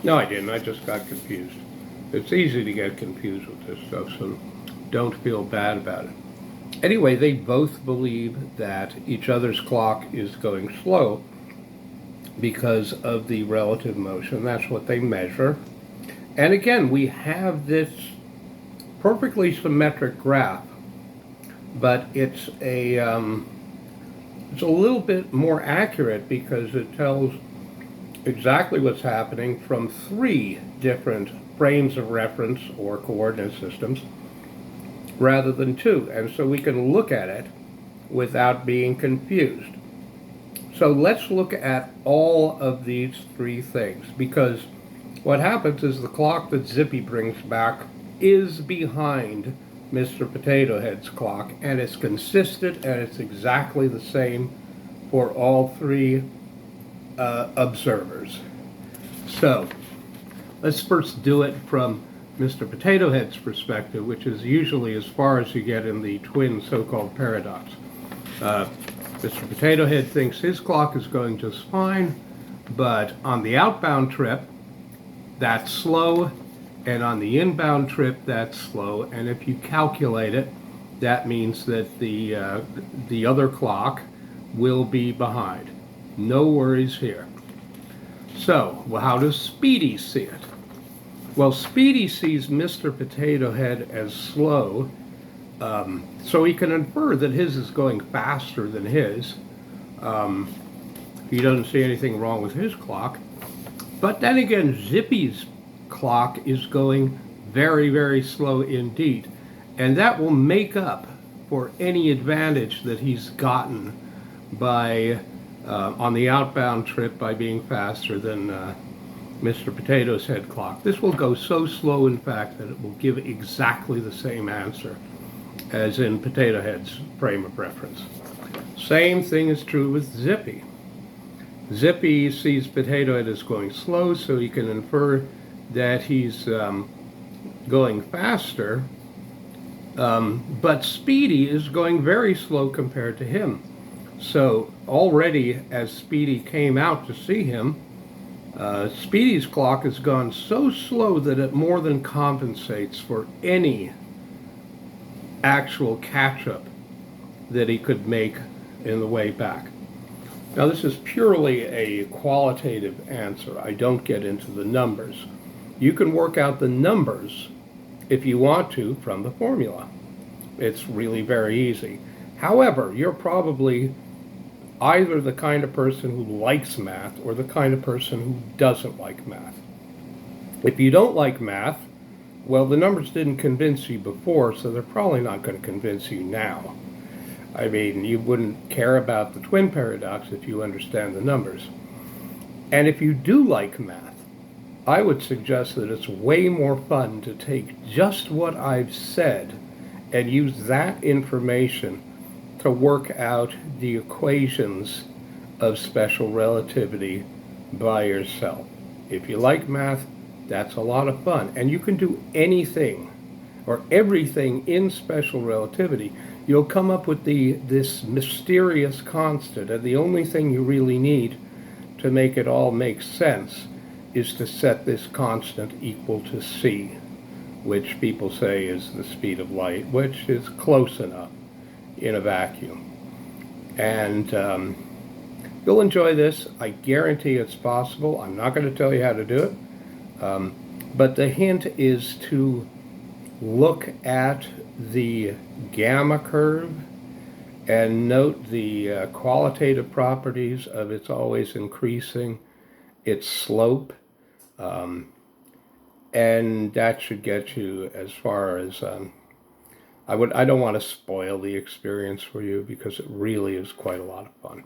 No, I didn't. I just got confused. It's easy to get confused with this stuff, so don't feel bad about it. Anyway, they both believe that each other's clock is going slow because of the relative motion. That's what they measure. And again, we have this perfectly symmetric graph, but it's a little bit more accurate because it tells exactly what's happening from three different frames of reference or coordinate systems rather than two. And so we can look at it without being confused. So let's look at all of these three things, because what happens is the clock that Zippy brings back is behind Mr. Potato Head's clock, and it's consistent and it's exactly the same for all three observers. So let's first do it from Mr. Potato Head's perspective, which is usually as far as you get in the twin so-called paradox. Mr. Potato Head thinks his clock is going just fine, but on the outbound trip, that's slow, and on the inbound trip, that's slow. And if you calculate it, that means that the other clock will be behind. No worries here. So, well, how does Speedy see it? Well, Speedy sees Mr. Potato Head as slow, so he can infer that his is going faster than his. He doesn't see anything wrong with his clock. But then again, Zippy's clock is going very, very slow indeed. And that will make up for any advantage that he's gotten by on the outbound trip by being faster than Mr. Potato's Head clock. This will go so slow, in fact, that it will give exactly the same answer as in Potato Head's frame of reference. Same thing is true with Zippy. Zippy sees Potato Head as going slow, so he can infer that he's going faster, but Speedy is going very slow compared to him. So already as Speedy came out to see him, Speedy's clock has gone so slow that it more than compensates for any actual catch-up that he could make in the way back. Now, this is purely a qualitative answer. I don't get into the numbers. You can work out the numbers if you want to from the formula. It's really very easy. However, you're probably either the kind of person who likes math or the kind of person who doesn't like math. If you don't like math, well, the numbers didn't convince you before, so they're probably not going to convince you now. I mean, you wouldn't care about the twin paradox if you understand the numbers. And if you do like math, I would suggest that it's way more fun to take just what I've said and use that information to work out the equations of special relativity by yourself. If you like math, that's a lot of fun. And you can do anything or everything in special relativity. You'll come up with this mysterious constant, and the only thing you really need to make it all make sense is to set this constant equal to c, which people say is the speed of light, which is close enough in a vacuum. And you'll enjoy this. I guarantee it's possible. I'm not going to tell you how to do it, but the hint is to look at the gamma curve and note the qualitative properties of it's always increasing, its slope, and that should get you as far as I don't want to spoil the experience for you because it really is quite a lot of fun.